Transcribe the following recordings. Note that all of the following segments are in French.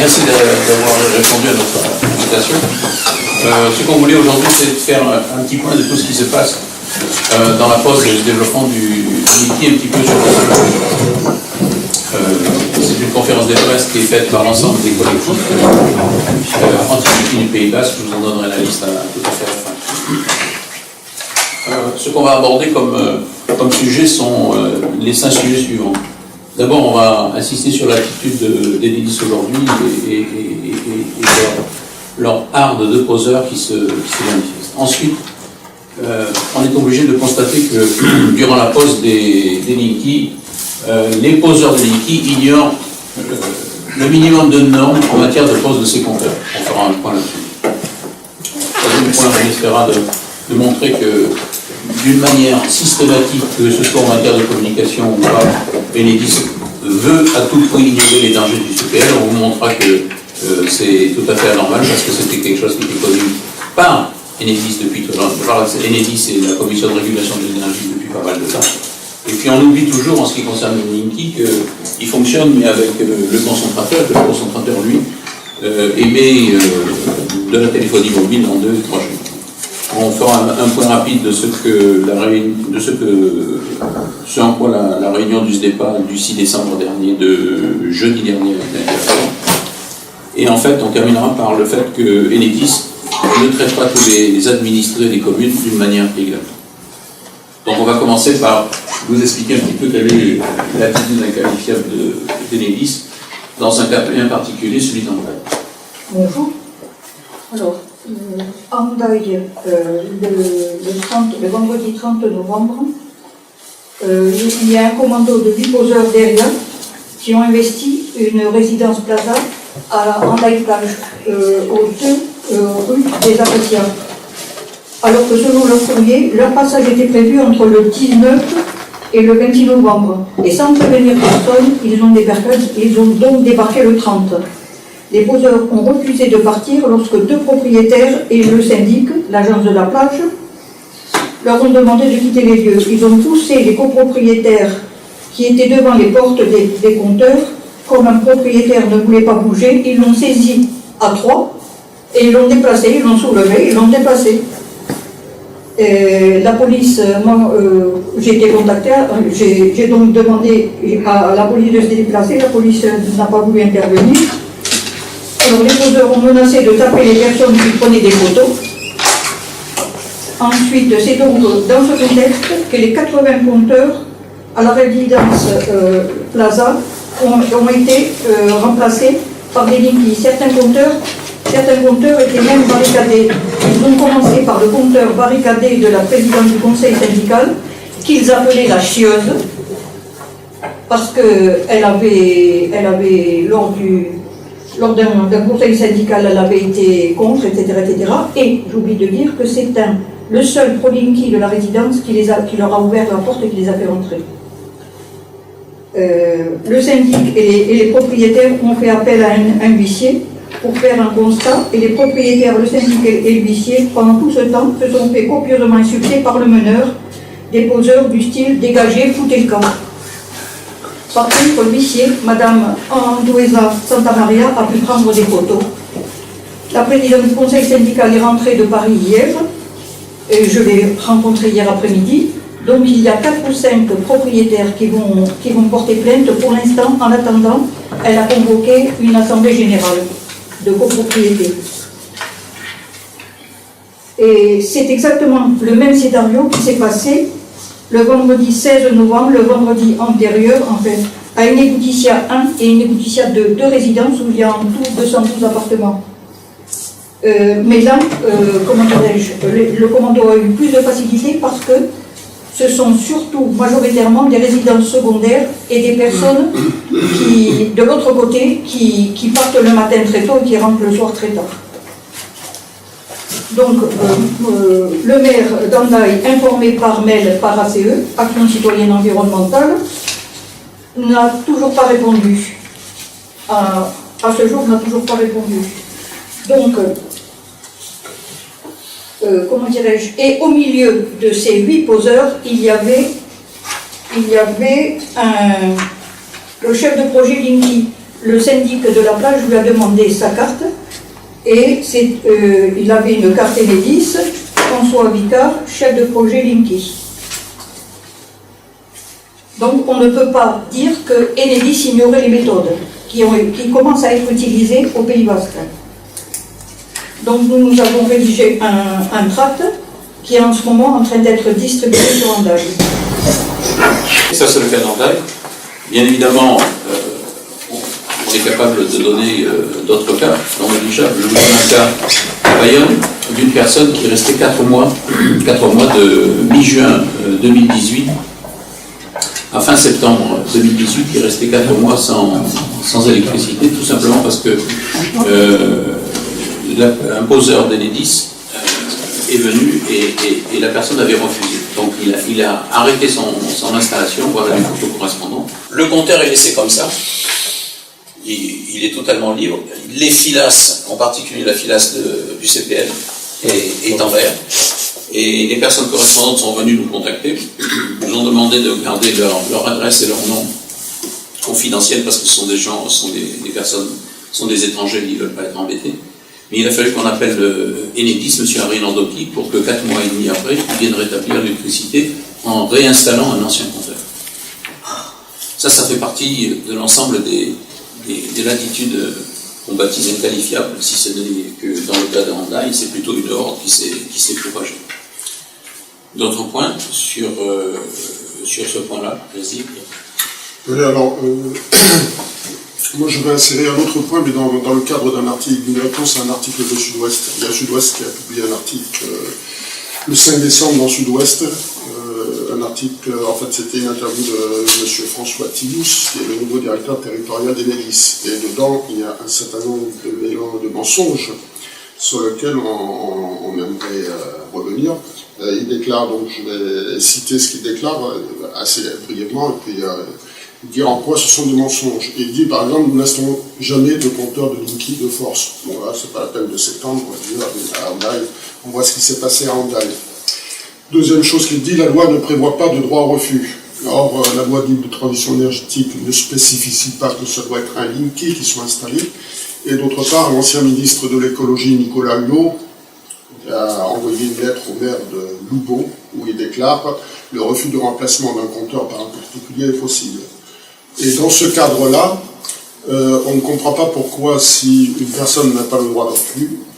Merci d'avoir répondu à notre invitation. Ce qu'on voulait aujourd'hui, c'est de faire un petit point de tout ce qui se passe dans la pause et le développement du Linky un petit peu sur le c'est une conférence de presse qui est faite par l'ensemble des collectifs anti-Linky du Pays Basque. Je vous en donnerai la liste tout à fait à la fin. Ce qu'on va aborder comme sujet sont les 5 sujets suivants. D'abord, on va insister sur l'attitude d'Enedis aujourd'hui et leur art de poseur qui se manifeste. Ensuite, on est obligé de constater que durant la pause des Linky, les poseurs de Linky ignorent le minimum de normes en matière de pose de ces compteurs. On fera un point là-dessus. Troisième point, on essaiera de montrer que d'une manière systématique, que ce soit en matière de communication ou pas, Enedis veut à tout prix ignorer les dangers du CPL. On vous montrera que c'est tout à fait anormal parce que c'était quelque chose qui était connu par Enedis depuis tout longtemps, par Enedis et la Commission de régulation de l'énergie depuis pas mal de temps. Et puis on oublie toujours en ce qui concerne le Linky qu'il fonctionne mais avec le concentrateur, que le concentrateur lui émet de la téléphonie mobile en 2-3 jours. On fera un point rapide de ce en quoi la réunion du SDEPA du 6 décembre dernier, de jeudi dernier, et en fait on terminera par le fait que Enedis ne traite pas tous les administrés des communes d'une manière égale. Donc on va commencer par vous expliquer un petit peu quelle est l'attitude inqualifiable d'Enedis dans un cas bien particulier, celui d'Andaï. Bonjour. Alors, Andaï, le vendredi 30 novembre, il y a un commando de 8 poseurs derrière qui ont investi une résidence plaza à Andaï-Plage, aux 2 rues des Appréciats. Alors que selon leur courrier, leur passage était prévu entre le 19 et le 26 novembre. Et sans prévenir personne, ils ont donc débarqué le 30. Les poseurs ont refusé de partir lorsque 2 propriétaires et le syndic, l'agence de la plage, leur ont demandé de quitter les lieux. Ils ont poussé les copropriétaires qui étaient devant les portes des compteurs. Comme un propriétaire ne voulait pas bouger, ils l'ont saisi à 3 et ils l'ont déplacé, ils l'ont soulevé, ils l'ont déplacé. La police, j'ai été contactée, j'ai donc demandé à la police de se déplacer, la police n'a pas voulu intervenir. Alors les poseurs ont menacé de taper les personnes qui prenaient des photos. Ensuite, c'est donc dans ce contexte que les 80 compteurs à la résidence Plaza ont été remplacés par des Linky. Certains compteurs étaient même barricadés. Ils ont commencé par le compteur barricadé de la présidente du conseil syndical, qu'ils appelaient la chieuse, parce qu'elle avait lors d'un conseil syndical, elle avait été contre, etc. Et j'oublie de dire que c'est le seul pro-Linky de la résidence qui leur a ouvert la porte et qui les a fait rentrer. Le syndic et les propriétaires ont fait appel à un huissier pour faire un constat, et les propriétaires, le syndic et l'huissier, pendant tout ce temps, se sont fait copieusement insulter par le meneur, des poseurs du style « dégagez, foutez le camp ». Par contre, l'huissier, Madame Anduesa Santamaria, a pu prendre des photos. La présidente du conseil syndical est rentrée de Paris hier, et je l'ai rencontrée hier après-midi. Donc il y a 4 ou 5 propriétaires qui vont porter plainte. Pour l'instant, en attendant, elle a convoqué une assemblée générale de copropriété. Et c'est exactement le même scénario qui s'est passé le vendredi 16 novembre, le vendredi antérieur, en fait, à une Inégoutitia 1 et une Inégoutitia 2 résidences où il y a en tout 212 appartements. Mais là, comment dirais-je, le commando a eu plus de facilité parce que ce sont surtout majoritairement des résidences secondaires et des personnes qui, de l'autre côté, qui partent le matin très tôt et qui rentrent le soir très tard. Donc, le maire d'Andaï, informé par mail par ACE, Action Citoyenne Environnementale, n'a toujours pas répondu. À ce jour, n'a toujours pas répondu. Donc, comment dirais-je, et au milieu de ces 8 poseurs, il y avait le chef de projet Linky, le syndic de la plage lui a demandé sa carte, et il avait une carte Enedis, François Vicard, chef de projet Linky. Donc on ne peut pas dire que Enedis ignorait les méthodes qui commencent à être utilisées au Pays Basque. Donc nous avons rédigé un tract qui est en ce moment en train d'être distribué sur Hendaye. Ça c'est le cas d'Hendaye. Bien évidemment, on est capable de donner d'autres cas. On a déjà un cas à Bayonne d'une personne qui est restée 4 mois de mi-juin 2018 à fin septembre 2018, qui est resté 4 mois sans électricité, tout simplement parce que un poseur d'Enedis est venu et la personne avait refusé. Donc il a arrêté son installation, voilà les photos correspondantes. Le compteur est laissé comme ça, il est totalement libre. Les filasses, en particulier la filasse du CPL, est en vert. Et les personnes correspondantes sont venues nous contacter, nous ont demandé de garder leur adresse et leur nom confidentiels parce que ce sont des gens, des personnes, sont des étrangers qui ne veulent pas être embêtés. Mais il a fallu qu'on appelle Enedis, M. Harry Landoki, pour que 4 mois et demi après, il vienne rétablir l'électricité en réinstallant un ancien compteur. Ça fait partie de l'ensemble des latitudes qu'on baptise inqualifiables, si ce n'est que dans le cas de Hendaye, c'est plutôt une horde qui s'est propagée. D'autres points sur ce point-là, vas-y. Oui, alors, moi je vais insérer un autre point, mais dans le cadre d'un article, d'une réponse à un article de Sud-Ouest. Il y a Sud-Ouest qui a publié un article le 5 décembre dans Sud-Ouest, un article, en fait c'était une interview de M. François Tillous, qui est le nouveau directeur territorial d'Enedis. Et dedans, il y a un certain nombre de mensonges sur lesquels on aimerait revenir. Il déclare, donc je vais citer ce qu'il déclare assez brièvement, et puis dire en quoi ce sont des mensonges. Il dit par exemple, nous n'installons jamais de compteur de Linky de force. Bon là, c'est pas la peine de s'étendre, à Hendaye, on voit ce qui s'est passé à Hendaye. Deuxième chose qu'il dit, la loi ne prévoit pas de droit au refus. Or, la loi dite de transition énergétique ne spécifie pas que ce doit être un Linky qui soit installé. Et d'autre part, l'ancien ministre de l'écologie, Nicolas Hulot, a envoyé une lettre au maire de Loubon, où il déclare « Le refus de remplacement d'un compteur par un particulier est possible ». Et dans ce cadre-là, on ne comprend pas pourquoi, si une personne n'a pas le droit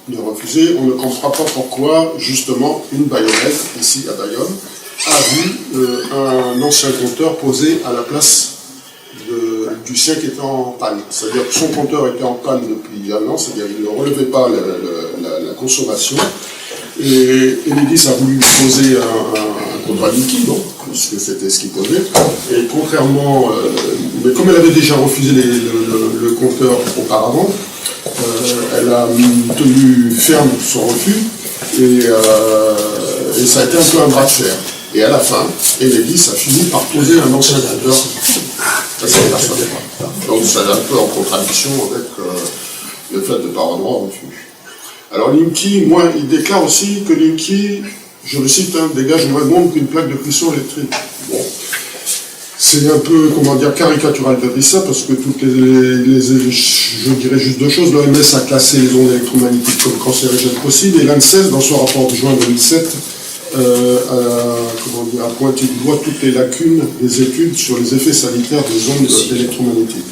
de refuser, on ne comprend pas pourquoi, justement, une baïonnette, ici à Bayonne, a vu un ancien compteur posé à la place du sien qui était en panne. C'est-à-dire que son compteur était en panne depuis 1 an, c'est-à-dire qu'il ne relevait pas la consommation. Et Enedis a voulu poser un compteur Linky, puisque c'était ce qu'il posait. Et contrairement, mais comme elle avait déjà refusé le compteur auparavant, elle a tenu ferme son refus, et ça a été un peu un bras de fer. Et à la fin, Enedis a fini par poser un ancien compteur. Donc ça est un peu en contradiction avec le fait de ne pas avoir droit au refus. Alors Linky, moi, il déclare aussi que Linky, je le cite, dégage moins d'ondes qu'une plaque de cuisson électrique. Bon, c'est un peu, comment dire, caricatural de dire ça, parce que toutes je dirais juste 2 choses. L'OMS a classé les ondes électromagnétiques comme cancérigènes possibles, et l'ANSES, dans son rapport de juin 2007, a pointé du doigt toutes les lacunes des études sur les effets sanitaires des ondes électromagnétiques.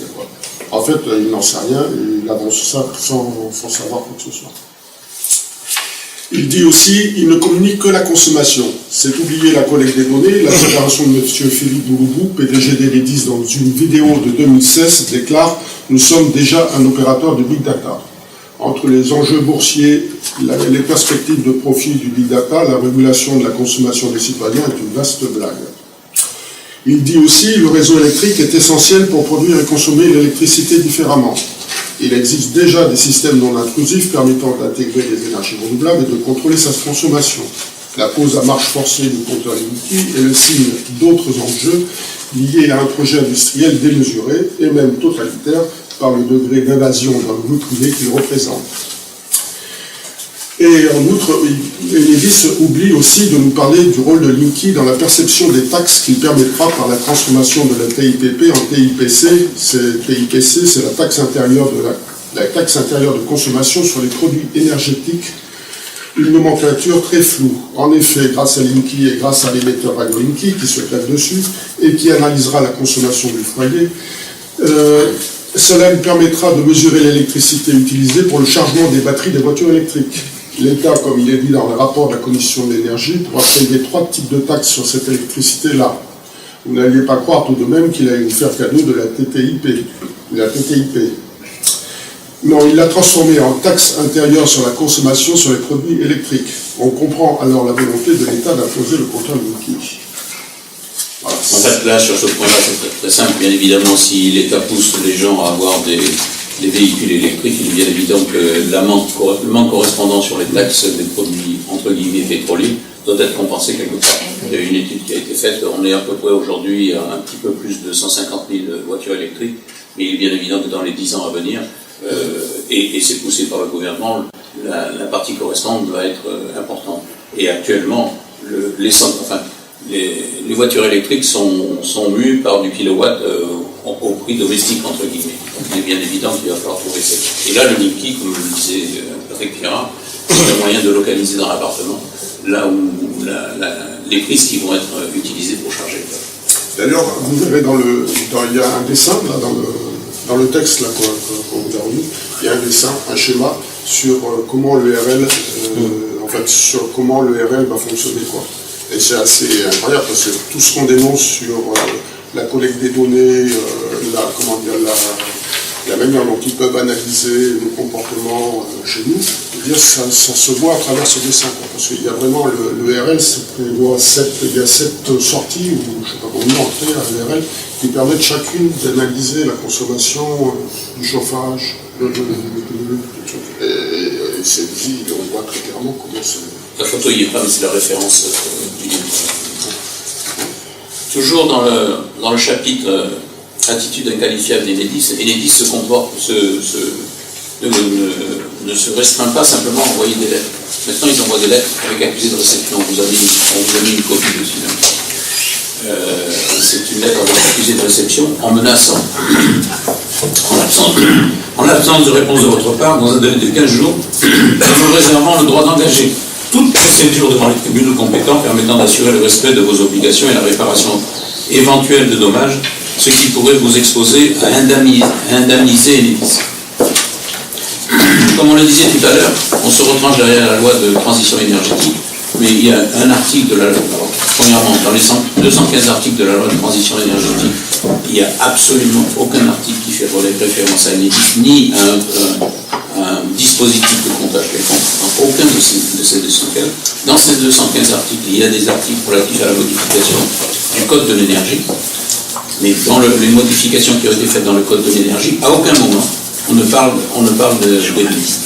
En fait, il n'en sait rien, et il avance ça sans savoir quoi que ce soit. Il dit aussi, il ne communique que la consommation. C'est oublier la collecte des données. La déclaration de M. Philippe Bouloubou, PDG d'Enedis, dans une vidéo de 2016, déclare « Nous sommes déjà un opérateur de Big Data ». Entre les enjeux boursiers, les perspectives de profit du Big Data, la régulation de la consommation des citoyens est une vaste blague. Il dit aussi, le réseau électrique est essentiel pour produire et consommer l'électricité différemment. Il existe déjà des systèmes non intrusifs permettant d'intégrer les énergies renouvelables et de contrôler sa consommation. La pause à marche forcée du compteur Linky est le signe d'autres enjeux liés à un projet industriel démesuré et même totalitaire par le degré d'invasion dans le groupe privé qu'il représente. Et en outre, Enedis oublie aussi de nous parler du rôle de Linky dans la perception des taxes qu'il permettra par la transformation de la TIPP en TIPC. TIPC, c'est la taxe intérieure de consommation sur les produits énergétiques, une nomenclature très floue. En effet, grâce à Linky et grâce à l'émetteur AgroLinky qui se greffe dessus et qui analysera la consommation du foyer, cela lui permettra de mesurer l'électricité utilisée pour le chargement des batteries des voitures électriques. L'État, comme il est dit dans le rapport de la Commission de l'énergie, pourra prélever 3 types de taxes sur cette électricité-là. Vous n'alliez pas croire tout de même qu'il allait nous faire cadeau de la TTIP. Non, il l'a transformé en taxe intérieure sur la consommation sur les produits électriques. On comprend alors la volonté de l'État d'imposer le compteur Linky. Voilà. En fait, là, sur ce point-là, c'est très, très simple. Bien évidemment, si l'État pousse les gens à avoir des véhicules électriques, il est bien évident que le manque correspondant sur les taxes des produits, entre guillemets, pétroliers, doit être compensé quelque part. Il y a une étude qui a été faite, on est à peu près aujourd'hui à un petit peu plus de 150 000 voitures électriques, mais il est bien évident que dans les 10 ans à venir, et c'est poussé par le gouvernement, la partie correspondante va être importante. Et actuellement, les voitures électriques sont mues par du kilowatt au prix domestique, entre guillemets. Donc il est bien évident qu'il va falloir trouver ça. Et là, le Linky, comme le disait Patrick Pierrat, c'est un moyen de localiser dans l'appartement, là où les prises qui vont être utilisées pour charger. D'ailleurs, vous verrez il y a un dessin là, dans le texte là, qu'on vous a remis, il y a un dessin, un schéma sur comment l'ERL sur comment l'ERL va fonctionner, quoi. Et c'est assez incroyable parce que tout ce qu'on dénonce sur la collecte des données, la manière dont ils peuvent analyser nos comportements chez nous, ça se voit à travers ce dessin, quoi, parce qu'il y a vraiment l'ERL, il y a 7 sorties, ou je ne sais pas combien entrées à l'ERL, qui permettent chacune d'analyser la consommation du chauffage, et c'est visible, on voit très clairement comment c'est. La photo y est pas, mais c'est la référence du livre. Toujours dans le chapitre attitude inqualifiable d'Enedis, Enedis se comporte, ne se restreint pas simplement à envoyer des lettres. Maintenant, ils envoient des lettres avec accusé de réception. On vous a mis une copie dessus. C'est une lettre avec accusé de réception en menaçant, en l'absence de réponse de votre part, dans un délai de 15 jours, en vous réservant le droit d'engager toute procédure devant les tribunaux compétents permettant d'assurer le respect de vos obligations et la réparation éventuelle de dommages, ce qui pourrait vous exposer à indemniser Enedis. Comme on le disait tout à l'heure, on se retranche derrière la loi de transition énergétique, mais il y a un article de la loi, premièrement, dans les 215 articles de la loi de transition énergétique, il n'y a absolument aucun article qui fait référence à Enedis, ni à un dispositif de comptage quelconque, dans aucun de ces 215. Dans ces 215 articles, il y a des articles relatifs à la modification du Code de l'énergie, mais dans les modifications qui ont été faites dans le Code de l'énergie, à aucun moment on ne parle d'Enedis.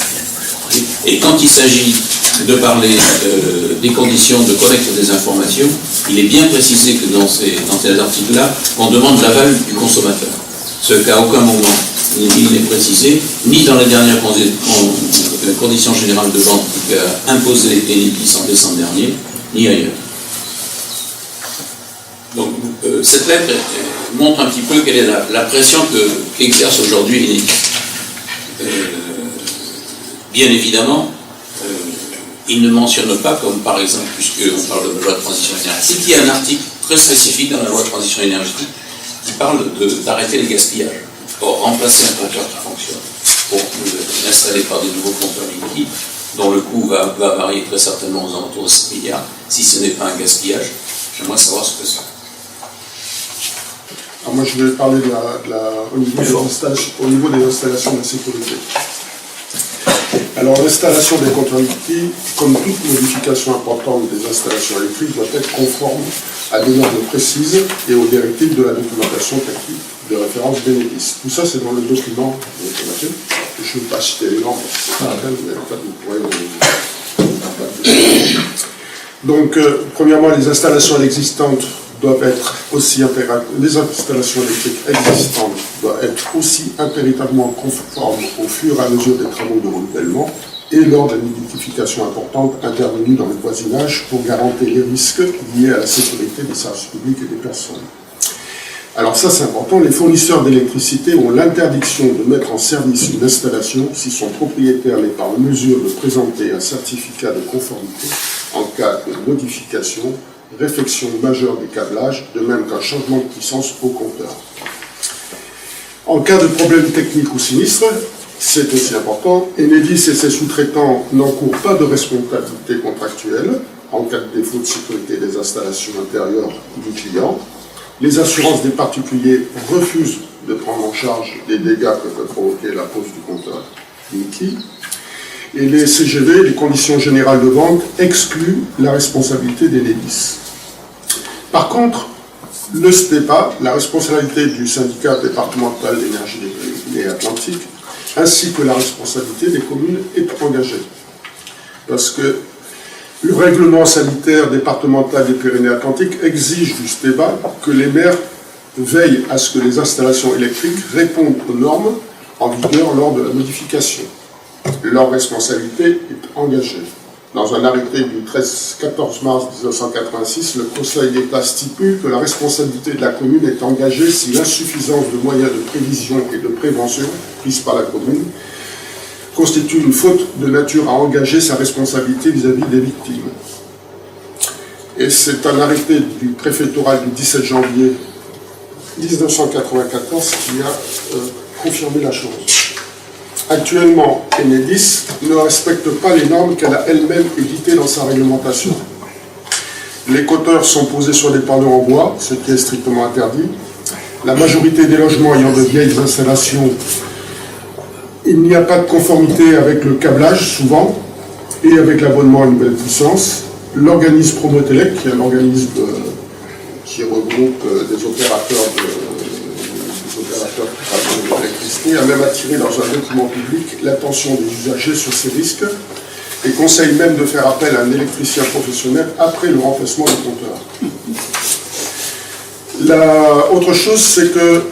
Et quand il s'agit de parler des conditions de collecte des informations, il est bien précisé que dans ces articles-là, on demande l'aval du consommateur. Ce qu'à aucun moment il n'est précisé, ni dans les dernières conditions générales de vente qu'a imposé Enedis en décembre dernier, ni ailleurs. Donc cette lettre montre un petit peu quelle est la pression qu'exerce aujourd'hui Enedis. Bien évidemment, il ne mentionne pas, comme par exemple, puisqu'on parle de loi de transition énergétique, il y a un article très spécifique dans la loi de transition énergétique qui parle d'arrêter les gaspillages, pour remplacer un compteur qui fonctionne, pour l'installer par des nouveaux compteurs Linky, dont le coût va varier très certainement aux alentours de 7 milliards, si ce n'est pas un gaspillage. J'aimerais savoir ce que c'est. Alors moi, je vais parler au niveau des installations de la sécurité. Alors, l'installation des compteurs Linky, comme toute modification importante des installations électriques, doit être conforme à des normes précises et aux directives de la documentation technique de référence d'Enedis. Tout ça, c'est dans le document de l'automatique. Je ne vais pas citer les normes, mais en fait, vous pourrez... Donc, premièrement, les installations existantes doivent être aussi les installations électriques existantes doivent être aussi impérativement conformes au fur et à mesure des travaux de renouvellement et lors de nidifications importantes intervenues dans le voisinage pour garantir les risques liés à la sécurité des services publics et des personnes. Alors ça c'est important, les fournisseurs d'électricité ont l'interdiction de mettre en service une installation si son propriétaire n'est pas en mesure de présenter un certificat de conformité en cas de modification, réfection majeure des câblages, de même qu'un changement de puissance au compteur. En cas de problème technique ou sinistre, c'est aussi important, Enedis et ses sous-traitants n'encourent pas de responsabilité contractuelle en cas de défaut de sécurité des installations intérieures du client. Les assurances des particuliers refusent de prendre en charge les dégâts que peut provoquer la pose du compteur Linky. Et les CGV, les conditions générales de vente, excluent la responsabilité d'Enedis. Par contre, le STEPA, la responsabilité du syndicat départemental d'énergie des Pyrénées-Atlantiques, ainsi que la responsabilité des communes est engagée. Parce que le règlement sanitaire départemental des Pyrénées-Atlantiques exige du STEPA que les maires veillent à ce que les installations électriques répondent aux normes en vigueur lors de la modification. Leur responsabilité est engagée. Dans un arrêté du 14 mars 1986, le Conseil d'État stipule que la responsabilité de la commune est engagée si l'insuffisance de moyens de prévision et de prévention prise par la commune constitue une faute de nature à engager sa responsabilité vis-à-vis des victimes. Et c'est un arrêté du préfectoral du 17 janvier 1994 qui a confirmé la chose. Actuellement, Enedis ne respecte pas les normes qu'elle a elle-même éditées dans sa réglementation. Les compteurs sont posés sur des panneaux en bois, ce qui est strictement interdit. La majorité des logements ayant de vieilles installations, il n'y a pas de conformité avec le câblage, souvent, et avec l'abonnement à une nouvelle puissance. L'organisme Promotelec, qui est un organisme qui regroupe des opérateurs de l'électricité, a même attiré dans un document public l'attention des usagers sur ces risques et conseille même de faire appel à un électricien professionnel après le remplacement du compteur. Autre chose, c'est que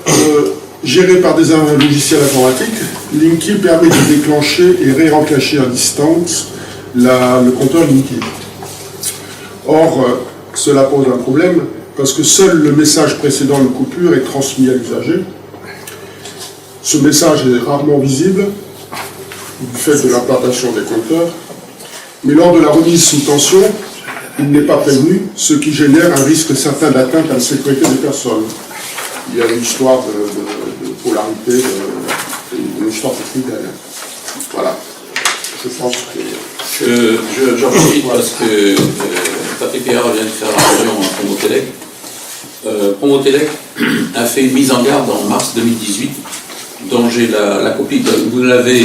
géré par des logiciels informatiques, Linky permet de déclencher et ré-enclencher à distance le compteur Linky. Or, cela pose un problème parce que seul le message précédant une coupure est transmis à l'usager. Ce message est rarement visible du fait de l'implantation des compteurs, mais lors de la remise sous tension, il n'est pas prévenu, ce qui génère un risque certain d'atteinte à la sécurité des personnes. Il y a une histoire de polarité, une histoire technique derrière. Voilà. Je pense que... J'en profite parce que Patrick Péard vient de faire allusion à Promotelec. Promotelec a fait une mise en garde en mars 2018, dont j'ai la copie, vous l'avez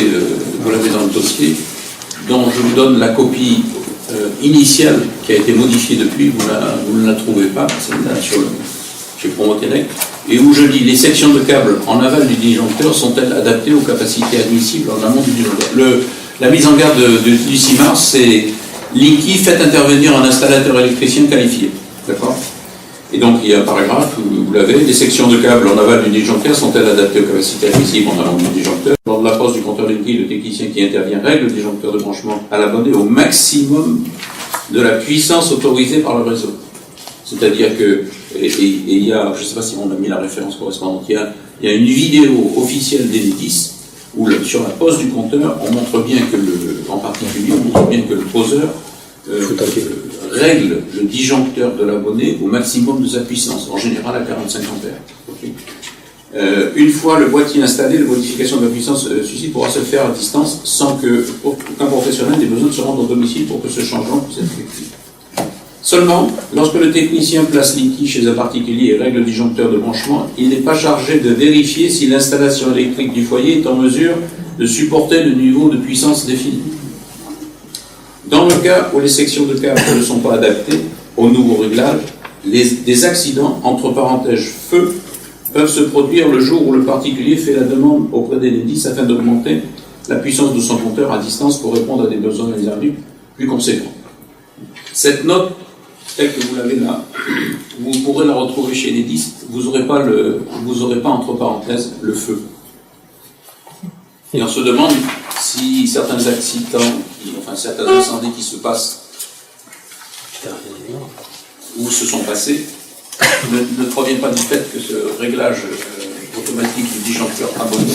dans le dossier, dont je vous donne la copie initiale qui a été modifiée depuis, vous ne la trouvez pas, celle-là chez Promotelec, et où je dis les sections de câbles en aval du disjoncteur sont-elles adaptées aux capacités admissibles en amont du disjoncteur. La mise en garde du 6 mars, c'est Linky fait intervenir un installateur électricien qualifié. D'accord ? Et donc il y a un paragraphe, vous l'avez, les sections de câbles en aval du disjoncteur sont-elles adaptées aux capacités admissibles en amont du disjoncteur ? Lors de la pose du compteur Linky, le technicien qui intervient règle le disjoncteur de branchement à l'abonné au maximum de la puissance autorisée par le réseau. C'est-à-dire que, et il y a, je ne sais pas si on a mis la référence correspondante, il y a une vidéo officielle d'Enedis où sur la pose du compteur, on montre bien que en particulier, on montre bien que le poseur règle le disjoncteur de l'abonné au maximum de sa puissance, en général à 45 ampères. Okay. Une fois le boîtier installé, la modification de la puissance suscite pourra se faire à distance sans qu'un professionnel ait besoin de se rendre au domicile pour que ce changement puisse être effectué. Seulement, lorsque le technicien place Linky chez un particulier et règle le disjoncteur de branchement, il n'est pas chargé de vérifier si l'installation électrique du foyer est en mesure de supporter le niveau de puissance défini. Dans le cas où les sections de câbles ne sont pas adaptées au nouveau réglage, des accidents, entre parenthèses feu, peuvent se produire le jour où le particulier fait la demande auprès d'Enedis afin d'augmenter la puissance de son compteur à distance pour répondre à des besoins énergétiques plus conséquents. Cette note, telle que vous l'avez là, vous pourrez la retrouver chez Enedis, vous n'aurez pas entre parenthèses le feu. Et on se demande si si certains accidents, certains incendies qui se passent ou se sont passés ne proviennent pas du fait que ce réglage automatique du disjoncteur abonné,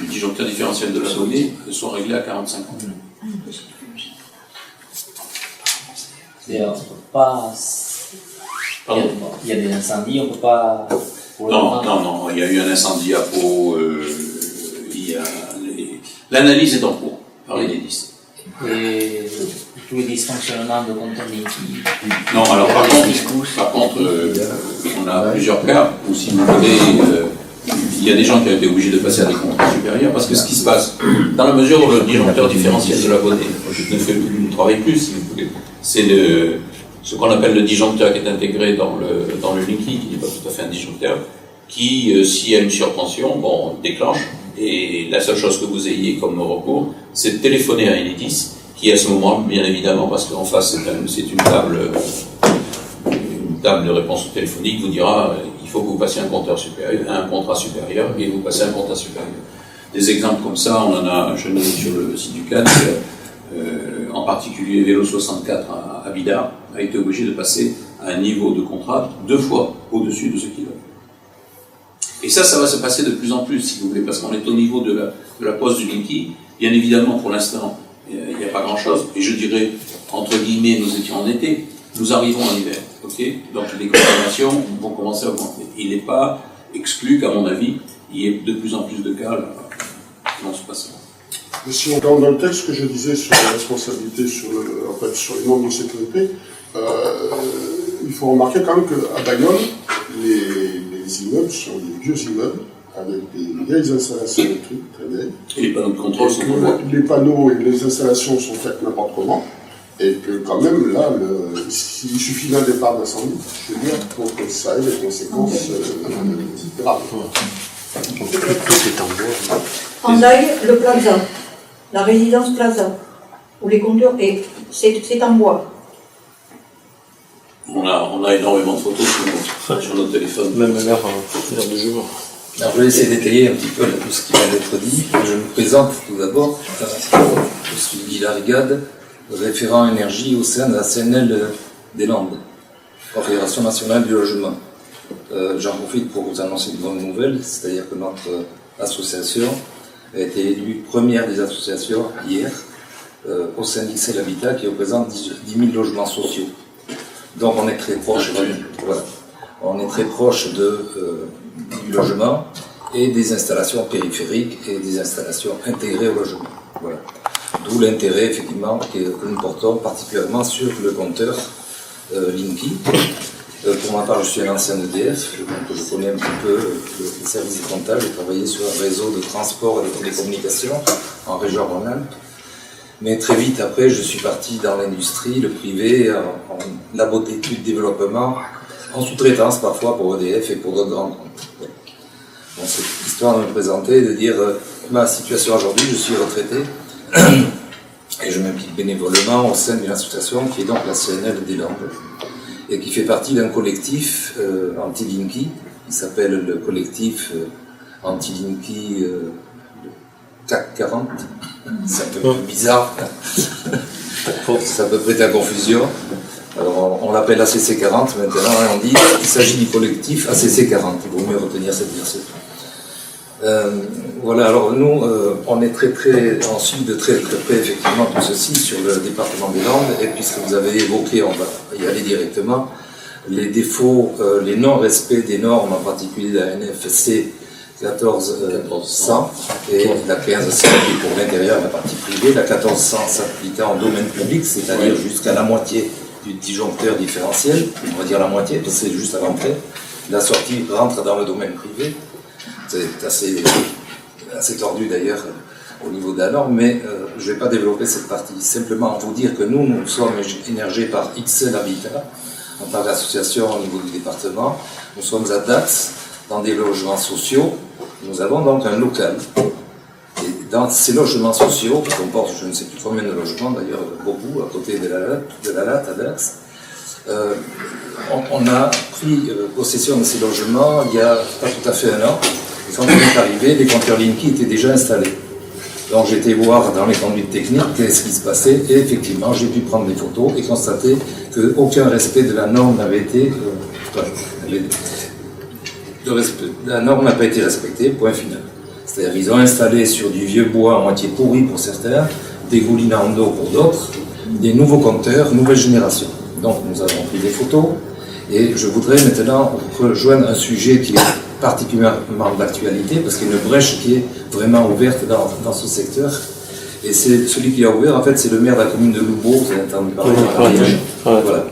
du disjoncteur différentiel de l'abonné, soit réglé à 45 ans. C'est-à-dire, on ne peut pas. Pardon. Il y a des incendies, on ne peut pas. Non, il y a eu un incendie à Pau, l'analyse est en cours par l'Enedis. Et tous les dysfonctionnements de compteur Linky. Non, alors par contre, on a plusieurs cas où, si vous voulez, il y a des gens qui ont été obligés de passer à des contrats supérieurs, parce que ce qui se passe, dans la mesure où le disjoncteur différentiel de l'abonné ne travaille plus, si vous voulez, c'est ce qu'on appelle le disjoncteur qui est intégré dans le Linky, qui n'est pas tout à fait un disjoncteur, qui, s'il y a une surtension, déclenche, et la seule chose que vous ayez comme recours, c'est de téléphoner à Enedis, qui à ce moment, bien évidemment, parce qu'en face c'est une table de réponse téléphonique, vous dira il faut que vous passiez un contrat supérieur, et vous passez un contrat supérieur. Des exemples comme ça, on en a, je l'ai sur le site du CAD, en particulier Vélo 64 à Bidart, a été obligé de passer à un niveau de contrat 2 fois au-dessus de ce qu'il veut. Et ça va se passer de plus en plus, si vous voulez, parce qu'on est au niveau de la pose du Linky. Bien évidemment, pour l'instant, il n'y a pas grand-chose. Et je dirais, entre guillemets, nous étions en été, nous arrivons en hiver. Okay, donc les consommations vont commencer à augmenter. Il n'est pas exclu qu'à mon avis, il y ait de plus en plus de cas qui vont se passer. Si on regarde dans le texte que je disais sur la responsabilité sur les normes de sécurité, il faut remarquer quand même qu'à Bagnoles, les immeubles sont des vieux immeubles avec des vieilles installations électriques, très vieilles. Et les panneaux de contrôle sont que les panneaux et les installations sont faites n'importe comment. Et que quand même, là, il suffit d'un départ d'incendie, je veux dire, pour que ça ait des conséquences graves. En Daille, le Plaza, la résidence Plaza, où les compteurs, c'est en bois. On a énormément de photos sur nos téléphones. Même l'air de jour. Alors je vais essayer d'étayer un petit peu tout ce qui vient d'être dit. Je me présente tout d'abord. Je suis Guy Larigade, référent énergie au sein de la CNL des Landes, Confédération nationale du logement. J'en profite pour vous annoncer une bonne nouvelle, c'est-à-dire que notre association a été élue première des associations hier au sein d'XL Habitat qui représente 10 000 logements sociaux. Donc on est très proche, voilà. On est très proche du logement et des installations périphériques et des installations intégrées au logement. Voilà. D'où l'intérêt effectivement que nous portons particulièrement sur le compteur Linky. Pour ma part, je suis un ancien EDF, donc je connais un petit peu le service des comptables. J'ai travaillé sur un réseau de transport et de télécommunications en région Rhône-Alpes. Mais très vite après, je suis parti dans l'industrie, le privé, en labo d'études, développement, en sous-traitance parfois pour EDF et pour d'autres grands comptes. Donc c'est histoire de me présenter, de dire ma situation aujourd'hui, je suis retraité et je m'implique bénévolement au sein d'une association qui est donc la CNL des Landes et qui fait partie d'un collectif anti-Linky qui s'appelle le collectif anti-Linky CAC 40. C'est un peu bizarre, ça peut prêter à confusion. Alors on l'appelle ACC 40 maintenant, et on dit qu'il s'agit du collectif ACC 40, il vaut mieux retenir cette version. Voilà, alors nous, on est on suit de très près effectivement tout ceci sur le département des Landes, et puisque vous avez évoqué, on va y aller directement, les défauts, les non-respects des normes, en particulier de la NFC 1400 et la 1500 qui est pour l'intérieur et la partie privée, la 1400 s'appliquant en domaine public, c'est-à-dire jusqu'à la moitié du disjoncteur différentiel, on va dire la moitié, parce que c'est juste à l'entrée. La sortie rentre dans le domaine privé. C'est assez tordu d'ailleurs au niveau de la norme, mais je ne vais pas développer cette partie. Simplement vous dire que nous sommes énergés par XL Habitat, en tant qu'association au niveau du département. Nous sommes à Dax, dans des logements sociaux. Nous avons donc un local. Et dans ces logements sociaux, qui comportent je ne sais plus combien de logements, d'ailleurs beaucoup, à côté de la Latte à Dax, on a pris possession de ces logements il y a pas tout à fait un an. Et quand on est arrivé, les compteurs Linky étaient déjà installés. Donc j'ai été voir dans les conduites techniques qu'est-ce qui se passait, et effectivement j'ai pu prendre des photos et constater qu'aucun respect de la norme n'avait été... la norme n'a pas été respectée, point final. C'est-à-dire qu'ils ont installé sur du vieux bois à moitié pourri pour certains, des goulinants d'eau pour d'autres, des nouveaux compteurs, nouvelle génération. Donc nous avons pris des photos, et je voudrais maintenant rejoindre un sujet qui est particulièrement d'actualité, parce qu'il y a une brèche qui est vraiment ouverte dans ce secteur. Et c'est celui qui a ouvert, en fait, c'est le maire de la commune de Loubeau, vous avez entendu parler de Ariège. Voilà.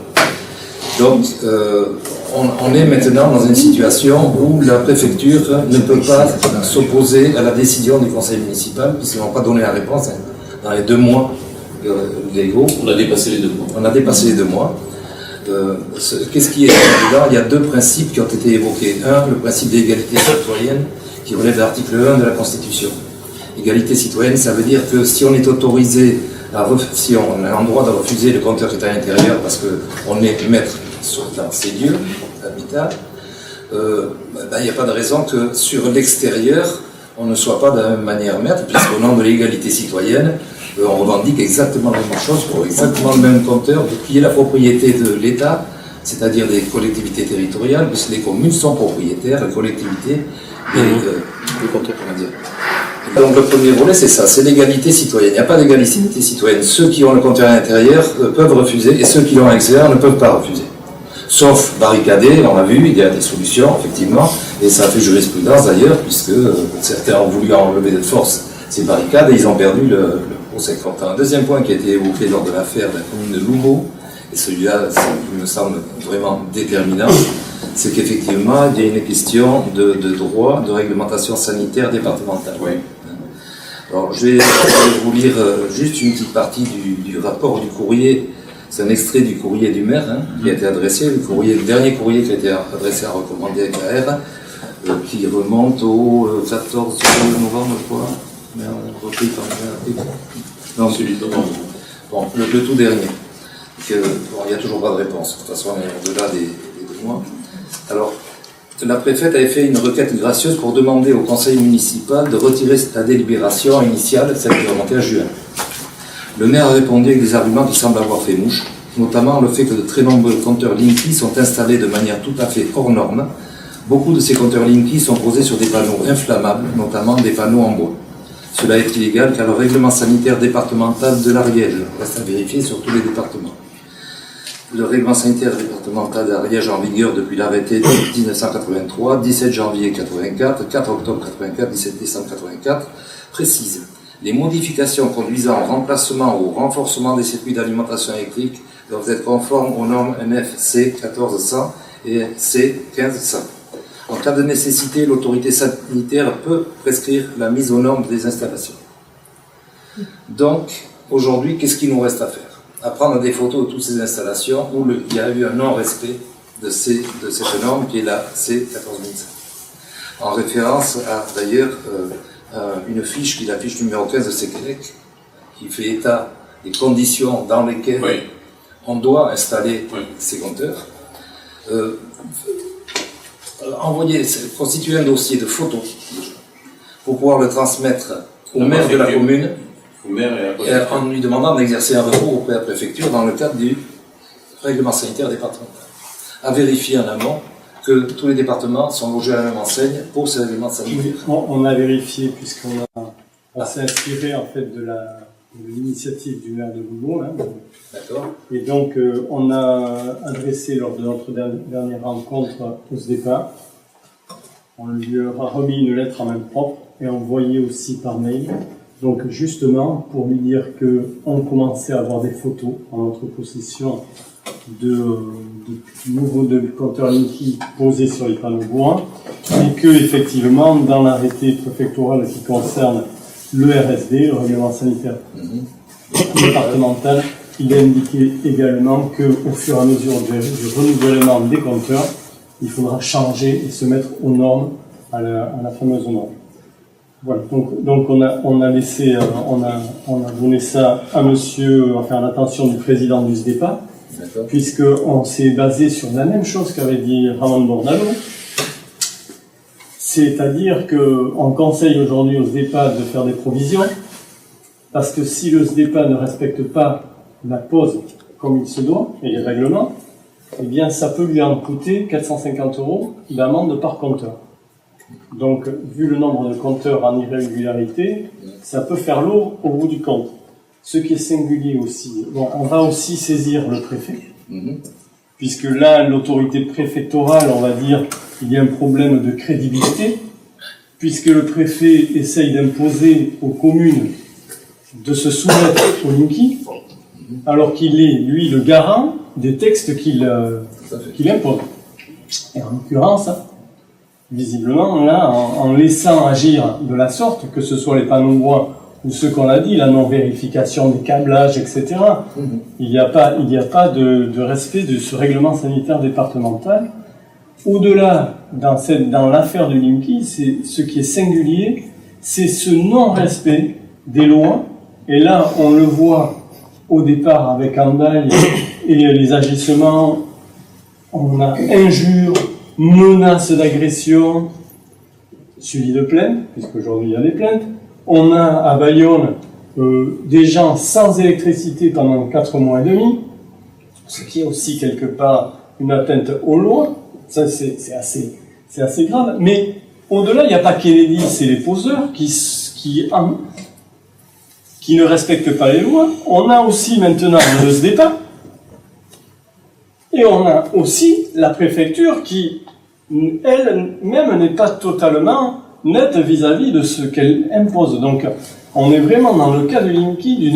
Donc, on est maintenant dans une situation où la préfecture ne peut pas s'opposer à la décision du conseil municipal, puisqu'ils n'ont pas donné la réponse dans les 2 mois légaux. On a dépassé les 2 mois. On a dépassé les 2 mois. Qu'est-ce qui est évident? Il y a 2 principes qui ont été évoqués. Un, le principe d'égalité citoyenne, qui relève de l'article 1 de la Constitution. Égalité citoyenne, ça veut dire que si on est autorisé, si on a le droit de refuser le compteur qui est à l'intérieur parce qu'on est maître dans ces lieux d'habitat, il n'y a pas de raison que sur l'extérieur, on ne soit pas de la même manière maître, puisqu'au nom de l'égalité citoyenne, on revendique exactement la même chose pour exactement le même compteur, qui est la propriété de l'État, c'est-à-dire des collectivités territoriales, puisque les communes sont propriétaires, les collectivités, et comment dire. Donc le premier volet, c'est ça, c'est l'égalité citoyenne. Il n'y a pas d'égalité citoyenne. Ceux qui ont le compteur à l'intérieur peuvent refuser, et ceux qui l'ont à l'extérieur ne peuvent pas refuser. Sauf barricader, on l'a vu, il y a des solutions, effectivement, et ça a fait jurisprudence d'ailleurs, puisque certains ont voulu enlever de force ces barricades, et ils ont perdu le procès comptant. Un deuxième point qui a été évoqué lors de l'affaire de la commune de Loubeau, et celui-là, il me semble vraiment déterminant, c'est qu'effectivement, il y a une question de droit, de réglementation sanitaire départementale. Oui. Alors, je vais vous lire juste une petite partie du rapport du courrier. C'est un extrait du courrier du maire qui a été adressé, le dernier courrier qui a été adressé à recommander avec AR, qui remonte au 14 novembre, je crois. Mais on repris par non, celui de novembre. Bon, le tout dernier. Il n'y a toujours pas de réponse. De toute façon, on est au-delà des 2 mois. Alors, la préfète avait fait une requête gracieuse pour demander au conseil municipal de retirer la délibération initiale, celle qui remontait à juin. Le maire a répondu avec des arguments qui semblent avoir fait mouche, notamment le fait que de très nombreux compteurs Linky sont installés de manière tout à fait hors norme. Beaucoup de ces compteurs Linky sont posés sur des panneaux inflammables, notamment des panneaux en bois. Cela est illégal car le règlement sanitaire départemental de l'Ariège reste à vérifier sur tous les départements. Le règlement sanitaire départemental d'Ariège en vigueur depuis l'arrêté de 1983, 17 janvier 1984, 4 octobre 1984, 17 décembre 1984, précise les modifications conduisant au remplacement ou au renforcement des circuits d'alimentation électrique doivent être conformes aux normes NFC 1400 et C 1500. En cas de nécessité, l'autorité sanitaire peut prescrire la mise aux normes des installations. Donc, aujourd'hui, qu'est-ce qu'il nous reste à faire? À prendre des photos de toutes ces installations où il y a eu un non-respect de cette norme qui est la C 14005. En référence à, d'ailleurs, une fiche qui est la fiche numéro 15 de Séquélec, qui fait état des conditions dans lesquelles on doit installer ces compteurs. Constituer un dossier de photos pour pouvoir le transmettre au maire de la commune en lui demandant d'exercer un recours auprès de la préfecture dans le cadre du règlement sanitaire départemental. À vérifier en amont que tous les départements sont logés à la même enseigne pour ces règlements sanitaires. On a vérifié puisqu'on s'est inspiré en fait de l'initiative du maire de Loubeau. D'accord. Et donc on a adressé lors de notre dernière rencontre au SDEPA, on lui a remis une lettre en main propre et envoyé aussi par mail. Donc justement pour lui dire qu'on commençait à avoir des photos en notre possession de nouveaux compteurs Linky posés sur les panneaux bois et que effectivement dans l'arrêté préfectoral qui concerne le RSD, le règlement sanitaire départemental, il a indiqué également qu'au fur et à mesure du renouvellement des compteurs, il faudra changer et se mettre aux normes, à la fameuse norme. Voilà, donc on a laissé, on a donné ça à monsieur, enfin à l'attention du président du SDEPA, puisqu'on s'est basé sur la même chose qu'avait dit Ramon Bordalo, c'est-à-dire qu'on conseille aujourd'hui au SDEPA de faire des provisions, Parce que si le SDEPA ne respecte pas la pause comme il se doit, et les règlements, eh bien ça peut lui en coûter 450 € d'amende par compteur. Donc, vu le nombre de compteurs en irrégularité, ça peut faire lourd au bout du compte. Ce qui est singulier aussi, bon, on va aussi saisir le préfet, puisque là, l'autorité préfectorale, on va dire, il y a un problème de crédibilité, puisque le préfet essaye d'imposer aux communes de se soumettre au Linky, alors qu'il est, lui, le garant des textes qu'il impose. Et en l'occurrence, visiblement, là, en laissant agir de la sorte, que ce soit les panneaux bois ou ce qu'on a dit, la non-vérification des câblages, etc., il n'y a pas de respect de ce règlement sanitaire départemental. Au-delà, dans l'affaire du Linky, c'est ce qui est singulier, c'est ce non-respect des lois. Et là, on le voit au départ avec Andaille et les agissements. On a injures, menaces d'agression, suivi de plaintes, puisqu'aujourd'hui il y a des plaintes. On a à Bayonne des gens sans électricité pendant 4 mois et demi, ce qui est aussi quelque part une atteinte aux lois. Ça, c'est assez grave. Mais au-delà, il n'y a pas Kennedy, c'est les poseurs qui ne respectent pas les lois. On a aussi maintenant le SDEPA. Et on a aussi la préfecture qui, elle-même, n'est pas totalement nette vis-à-vis de ce qu'elle impose. Donc, on est vraiment dans le cas du Linky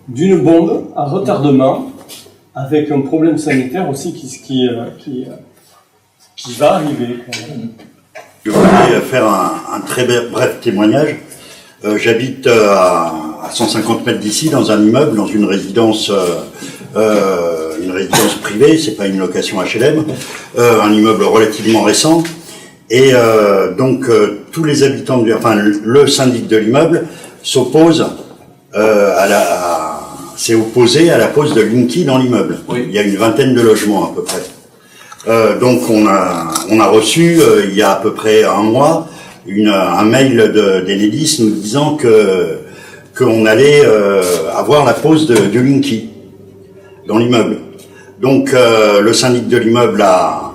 d'une bombe à retardement, avec un problème sanitaire aussi qui va arriver. Je voudrais faire un très bref témoignage. J'habite à 150 mètres d'ici, dans un immeuble, dans une résidence privée, c'est pas une location HLM, un immeuble relativement récent. Et donc tous les habitants, le syndic de l'immeuble s'oppose s'est opposé à la pose de Linky dans l'immeuble. Oui. Il y a une vingtaine de logements à peu près. Donc on a reçu il y a à peu près un mois un mail d'Enedis nous disant qu'on allait avoir la pose de Linky dans l'immeuble. Donc le syndic de l'immeuble a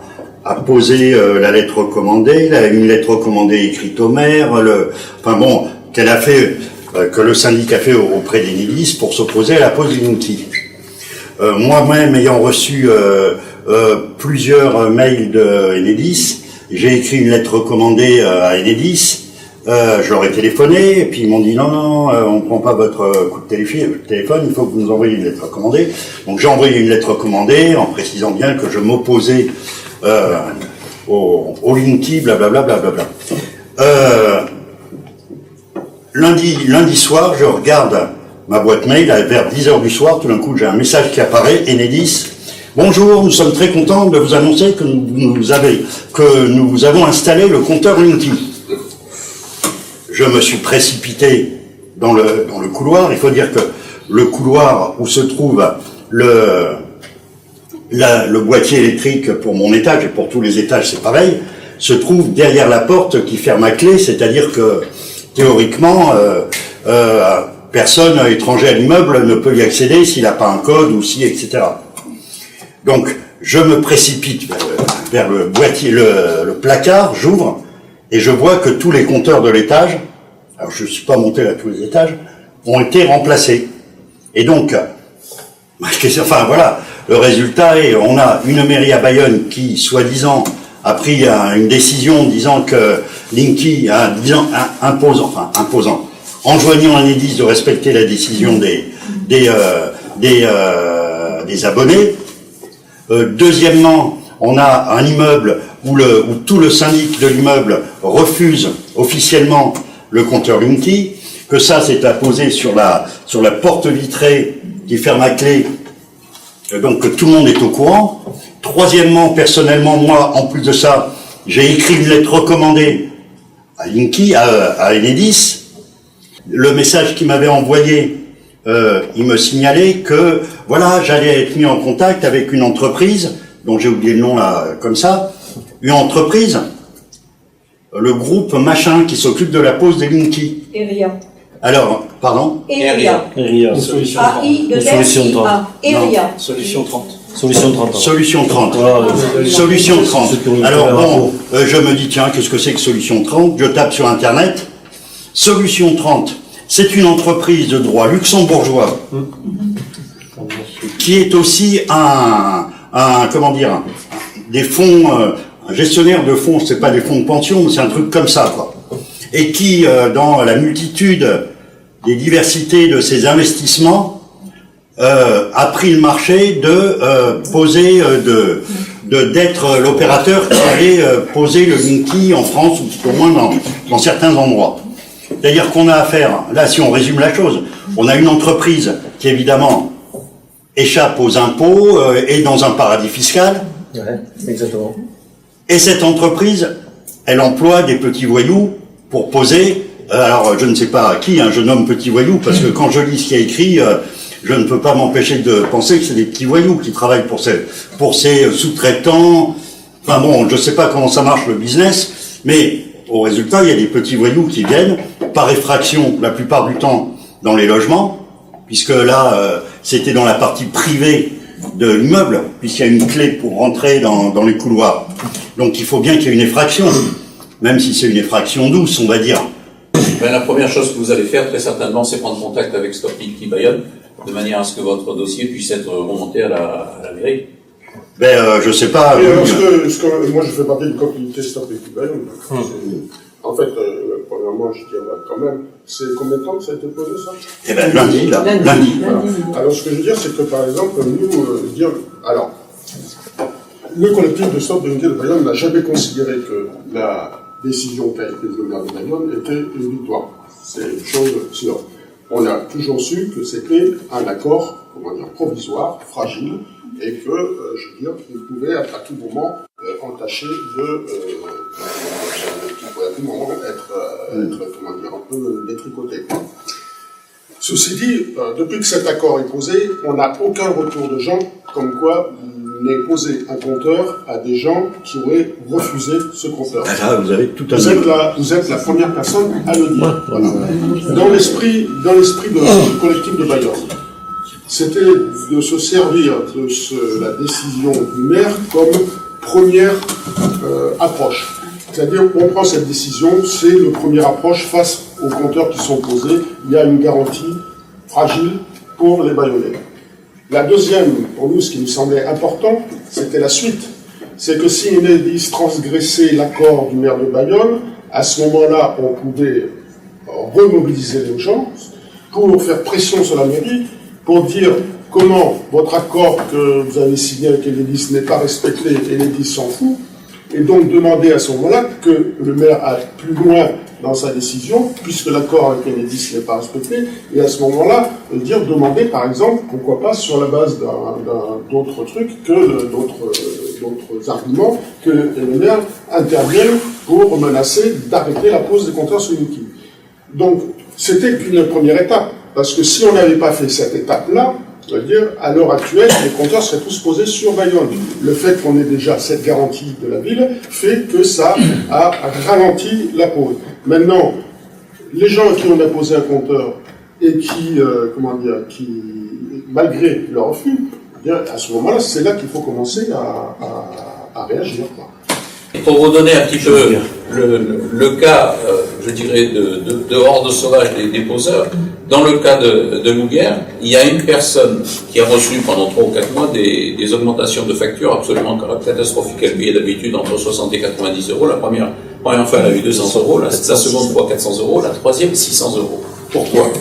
posé la lettre recommandée, une lettre recommandée écrite au maire, qu'elle a fait, que le syndic a fait auprès d'Enedis pour s'opposer à la pose du Linky. Moi-même ayant reçu plusieurs mails de j'ai écrit une lettre recommandée à Enedis. Je leur ai téléphoné et puis ils m'ont dit non, on prend pas votre coup de téléphone, il faut que vous nous envoyiez une lettre recommandée. Donc j'ai envoyé une lettre recommandée en précisant bien que je m'opposais au Linky, blablabla, blablabla. Lundi soir, je regarde ma boîte mail vers 10h du soir, tout d'un coup j'ai un message qui apparaît, Enedis. Bonjour, nous sommes très contents de vous annoncer que nous avons installé le compteur Linky. Je me suis précipité dans le couloir. Il faut dire que le couloir où se trouve le boîtier électrique pour mon étage, et pour tous les étages c'est pareil, se trouve derrière la porte qui ferme à clé, c'est-à-dire que théoriquement, personne étranger à l'immeuble ne peut y accéder s'il n'a pas un code ou etc. Donc, je me précipite vers le boîtier, le placard, j'ouvre, et je vois que tous les compteurs de l'étage, alors je ne suis pas monté à tous les étages, ont été remplacés. Et donc, le résultat est, on a une mairie à Bayonne qui, soi-disant, a pris une décision disant que Linky, imposant, enjoignant à Enedis de respecter la décision des abonnés. Deuxièmement, on a un immeuble où tout le syndic de l'immeuble refuse officiellement le compteur Linky, que ça c'est apposé sur la porte vitrée qui ferme à clé, donc que tout le monde est au courant. Troisièmement, personnellement, moi, en plus de ça, j'ai écrit une lettre recommandée à Linky, à Enedis. Le message qu'il m'avait envoyé, il me signalait que, voilà, j'allais être mis en contact avec une entreprise, dont j'ai oublié le nom là, comme ça, une entreprise, le groupe machin qui s'occupe de la pose des Linky. Eria. Alors, pardon? ERIA. RIA. Une solution. AI de Solution 30. ERIA. Solution 30. Solution 30. Solution 30. Voilà. Solution 30. Ceux qui ont eu Alors peur, bon, je me dis, tiens, qu'est-ce que c'est que Solution 30? Je tape sur Internet. Solution 30, c'est une entreprise de droit luxembourgeois qui est aussi comment dire, des fonds, un gestionnaire de fonds, c'est pas des fonds de pension, mais c'est un truc comme ça, quoi. Et qui, dans la multitude des diversités de ses investissements, a pris le marché de poser, d'être l'opérateur qui allait poser le Linky en France, ou au moins dans certains endroits. C'est-à-dire qu'on a affaire, là si on résume la chose, on a une entreprise qui évidemment échappe aux impôts, est dans un paradis fiscal. Ouais, exactement. Et cette entreprise, elle emploie des petits voyous pour poser, alors je ne sais pas qui, je nomme petit voyou, parce que quand je lis ce qui est écrit, je ne peux pas m'empêcher de penser que c'est des petits voyous qui travaillent pour ces sous-traitants. Enfin bon, je ne sais pas comment ça marche le business, mais au résultat, il y a des petits voyous qui viennent, par effraction, la plupart du temps, dans les logements, puisque là, c'était dans la partie privée de l'immeuble, puisqu'il y a une clé pour rentrer dans les couloirs. Donc il faut bien qu'il y ait une effraction, même si c'est une effraction douce, on va dire. Ben, la première chose que vous allez faire, très certainement, c'est prendre contact avec Stop Linky Bayonne, de manière à ce que votre dossier puisse être remonté à la mairie. Je sais pas. Et alors, moi, je fais partie du comité Stop Linky Bayonne. En fait, premièrement, je dirais quand même, c'est combien de temps que ça a été posé, ça? Eh ben, lundi, là. Lundi. Voilà. Alors, ce que je veux dire, c'est que, par exemple, nous, alors, le collectif de Stop Linky Bayonne n'a jamais considéré que la décision qu'a été prise le maire de Bayonne était une victoire. C'est une chose sûre. On a toujours su que c'était un accord, provisoire, fragile, et que, je veux dire, il pouvait à tout moment entaché qui pourrait à tout moment être un peu détricoté. Ceci dit, depuis que cet accord est posé, on n'a aucun retour de gens comme quoi on ait posé un compteur à des gens qui auraient refusé ce compteur. Là, vous avez tout à Vous êtes la première personne à le dire. Voilà. Dans l'esprit du collectif de Bayonne, c'était de se servir de la décision du maire comme première approche. C'est-à-dire qu'on prend cette décision, c'est le premier approche face aux compteurs qui sont posés. Il y a une garantie fragile pour les Bayonnais. La deuxième, pour nous, ce qui nous semblait important, c'était la suite. C'est que si Enedis transgressait l'accord du maire de Bayonne, à ce moment-là, on pouvait remobiliser les gens pour faire pression sur la mairie, pour dire comment votre accord que vous avez signé avec Enedis n'est pas respecté, Enedis s'en fout, et donc demander à ce moment-là que le maire aille plus loin dans sa décision, puisque l'accord avec Enedis n'est pas respecté, et à ce moment-là, demander par exemple, pourquoi pas sur la base d'autres trucs, d'autres arguments, que le maire intervienne pour menacer d'arrêter la pose des compteurs sur Linky. Donc, c'était qu'une première étape, parce que si on n'avait pas fait cette étape-là, c'est-à-dire, à l'heure actuelle, les compteurs seraient tous posés sur Bayonne. Le fait qu'on ait déjà cette garantie de la ville fait que ça a ralenti la pose. Maintenant, les gens qui ont déposé un compteur et qui malgré leur refus, à ce moment-là, c'est là qu'il faut commencer à réagir. Pour vous donner un petit peu le cas, je dirais, de horde sauvage des déposeurs, dans le cas de Louguerre, il y a une personne qui a reçu pendant 3 ou 4 mois des augmentations de factures absolument catastrophiques. Elle payait d'habitude entre 60 et 90 euros. La première fois, elle a eu 200 euros. La seconde fois, 400 euros. La troisième, 600 euros. Pourquoi ?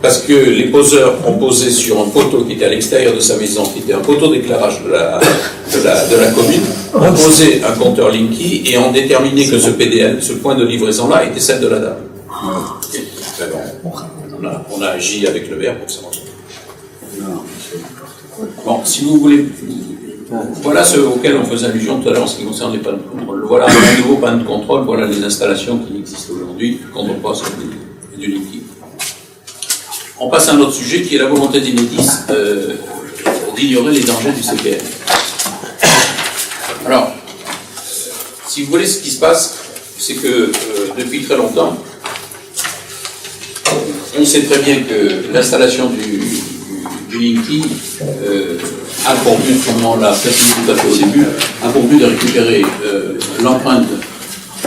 Parce que les poseurs ont posé sur un poteau qui était à l'extérieur de sa maison, qui était un poteau d'éclairage de la commune, ont posé un compteur Linky et ont déterminé que ce PDL, ce point de livraison-là, était celle de la dame. On a agi avec le maire pour ça. Bon, si vous voulez, voilà ce auquel on faisait allusion tout à l'heure en ce qui concerne les panneaux de contrôle. Voilà un nouveau panneau de contrôle, voilà les installations qui existent aujourd'hui quand on passe du Linky. On passe à un autre sujet qui est la volonté d'Enedis d'ignorer les dangers du CPR. Alors, si vous voulez, ce qui se passe, c'est que depuis très longtemps, on sait très bien que l'installation du Linky a pour but, comme on l'a précisé tout à fait au début, a pour but de récupérer l'empreinte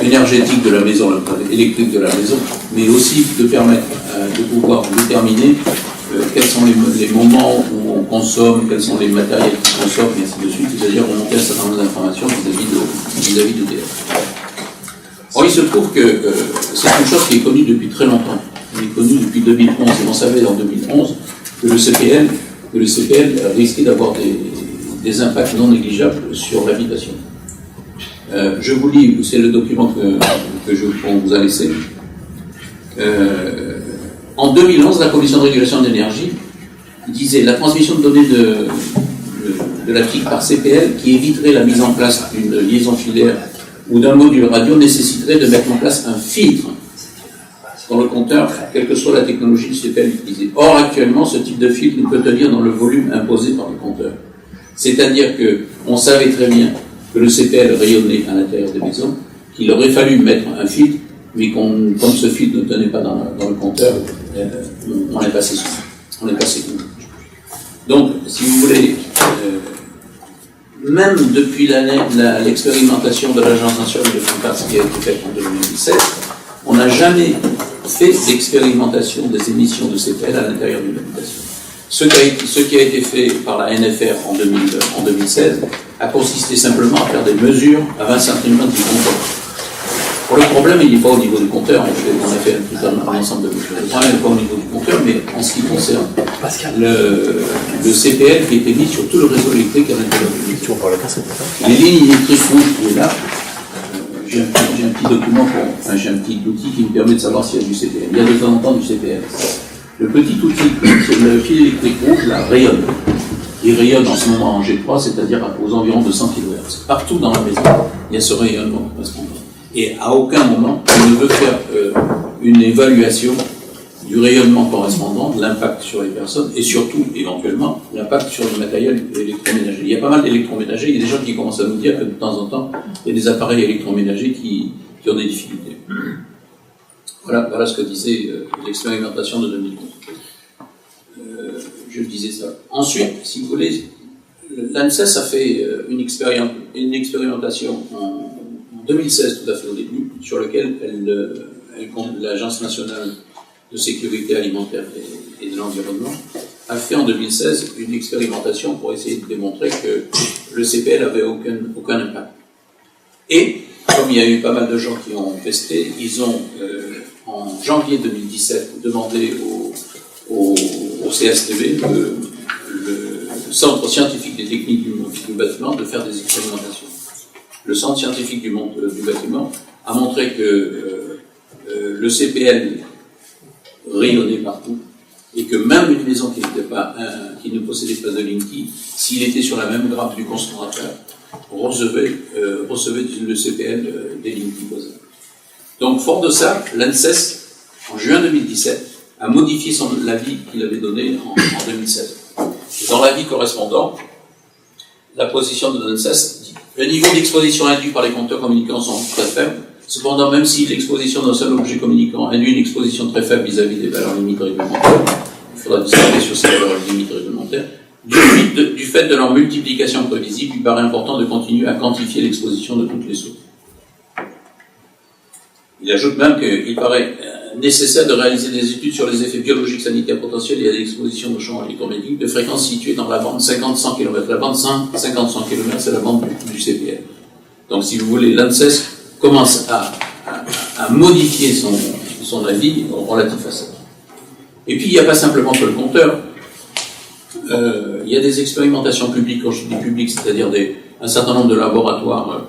énergétique de la maison, l'empreinte électrique de la maison, mais aussi de permettre de pouvoir déterminer quels sont les moments où on consomme, quels sont les matériels qui consomment, et ainsi de suite, c'est-à-dire remonter un certain nombre d'informations vis-à-vis d'EDF. Or, il se trouve que c'est une chose qui est connue depuis très longtemps. Elle est connue depuis 2011, et on savait en 2011 que le CPL risquait d'avoir des impacts non négligeables sur l'habitation. Je vous lis, c'est le document qu'on vous a laissé. En 2011, la Commission de régulation de l'énergie disait la transmission de données de la TIC par CPL qui éviterait la mise en place d'une liaison filaire ou d'un module radio nécessiterait de mettre en place un filtre dans le compteur, quelle que soit la technologie du CPL utilisée. Or, actuellement, ce type de filtre ne peut tenir dans le volume imposé par le compteur. C'est-à-dire qu'on savait très bien que le CPL rayonnait à l'intérieur des maisons, qu'il aurait fallu mettre un filtre, mais comme ce filtre ne tenait pas dans le compteur, on est passé sous. On est passé sous. Donc, si vous voulez, même depuis l'expérimentation de l'Agence nationale de fréquences qui a été faite en 2017, on n'a jamais fait d'expérimentation des émissions de CPL à l'intérieur d'une habitation. Ce qui a été fait par la NFR en 2016 a consisté simplement à faire des mesures à 20 cm du compteur. Pour le problème, il n'est pas au niveau du compteur, on a fait un ensemble de mesures. Le problème n'est pas au niveau du compteur, mais en ce qui concerne le CPL qui est émis sur tout le réseau électrique à l'intérieur de l'unité. Les lignes électriques rouges qui est là, j'ai un petit document, j'ai un petit outil qui me permet de savoir s'il y a du CPL. Il y a de temps en temps du CPL. Le petit outil, le fil électrique rouge, là, rayonne. Il rayonne en ce moment en G3, c'est-à-dire aux environs de 100 kHz. Partout dans la maison, il y a ce rayonnement correspondant. Et à aucun moment, on ne veut faire une évaluation du rayonnement correspondant, de l'impact sur les personnes, et surtout, éventuellement, l'impact sur le matériel électroménager. Il y a pas mal d'électroménagers, il y a des gens qui commencent à nous dire que de temps en temps, il y a des appareils électroménagers qui ont des difficultés. Voilà ce que disait l'expérimentation de 2011. Je disais ça. Ensuite, si vous voulez, l'ANSES a fait une expérimentation en 2016, tout à fait au début, sur lequel l'Agence nationale de sécurité alimentaire et de l'environnement a fait en 2016 une expérimentation pour essayer de démontrer que le CPL n'avait aucun impact. Et, comme il y a eu pas mal de gens qui ont testé, ils ont, en janvier 2017, demandé au CSTB, le Centre scientifique des techniques du bâtiment, de faire des expérimentations. Le Centre scientifique du bâtiment a montré que le CPL rayonnait partout et que même une maison qui ne possédait pas de Linky, s'il était sur la même grappe du concentrateur, recevait le CPL des Linky voisins. Donc, fort de ça, l'ANSES, en juin 2017, a modifié l'avis qu'il avait donné en 2016. Dans l'avis correspondant, la position de l'ANSES dit « Le niveau d'exposition induit par les compteurs communicants sont très faibles. Cependant, même si l'exposition d'un seul objet communicant induit une exposition très faible vis-à-vis des valeurs limites réglementaires, il faudra distinguer sur ces valeurs limites réglementaires, du fait de leur multiplication prévisible, il paraît important de continuer à quantifier l'exposition de toutes les sources. » Il ajoute même qu'il paraît nécessaire de réaliser des études sur les effets biologiques, sanitaires potentiels et à l'exposition de champs électromagnétiques de fréquences situées dans la bande 50-100 km. La bande 50-100 km, c'est la bande du CPL. Donc, si vous voulez, l'ANSES commence à modifier son avis relatif à ça. Et puis, il n'y a pas simplement que le compteur. Il y a des expérimentations publiques, quand je dis publiques, c'est-à-dire un certain nombre de laboratoires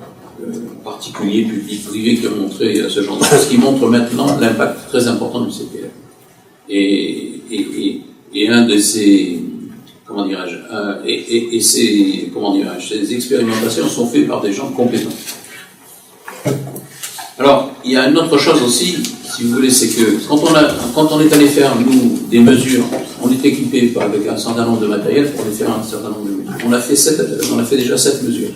particuliers, publics, privés, qui ont montré ce genre de choses, qui montrent maintenant l'impact très important du CPL. Et un de ces, ces expérimentations sont faites par des gens compétents. Alors, il y a une autre chose aussi, si vous voulez, c'est que quand on est allé faire, nous, des mesures, on est équipé avec un certain nombre de matériel pour aller faire un certain nombre de mesures. On a fait déjà 7 mesures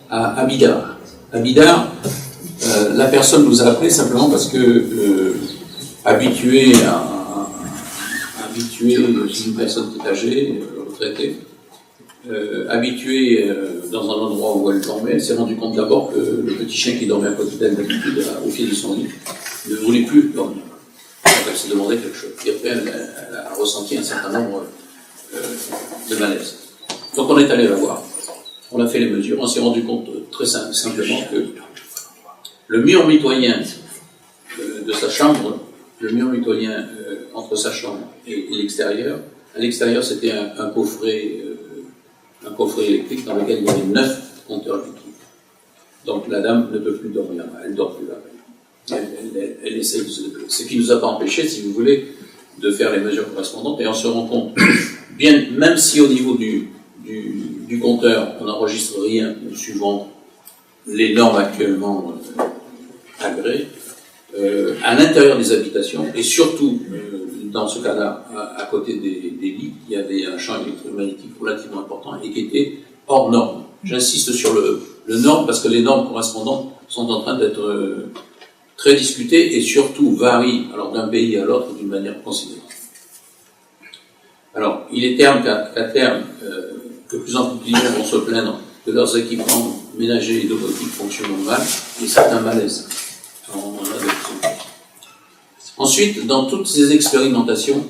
à Bidart. À Bidart, la personne nous a appelé simplement parce que, habitué habitué, c'est une personne qui est âgée, retraitée, habituée dans un endroit où elle dormait, elle s'est rendue compte d'abord que le petit chien qui dormait à côté d'elle d'habitude au pied de son lit ne voulait plus dormir. Donc elle s'est demandé quelque chose. Et après, elle a ressenti un certain nombre de malaise. Donc on est allé la voir. On a fait les mesures. On s'est rendu compte très simplement que le mur mitoyen de sa chambre, le mur mitoyen entre sa chambre et l'extérieur, à l'extérieur c'était un coffret électrique dans lequel il y avait 9 compteurs liquides. Donc la dame ne peut plus dormir, elle ne dort plus là. Elle essaie de se déplacer. Ce qui ne nous a pas empêché, si vous voulez, de faire les mesures correspondantes, et on se rend compte, bien, même si au niveau du compteur, on n'enregistre rien suivant les normes actuellement agréées, à l'intérieur des habitations, et surtout dans ce cas-là, à côté des lits, il y avait un champ électromagnétique relativement important et qui était hors norme. J'insiste sur le norme parce que les normes correspondantes sont en train d'être très discutées et surtout varient alors d'un pays à l'autre d'une manière considérable. Alors, il est terme qu'à terme, que plus en plus de clients vont se plaindre que leurs équipements ménagers et domotiques fonctionnent mal, et certains malaises. Ensuite, dans toutes ces expérimentations,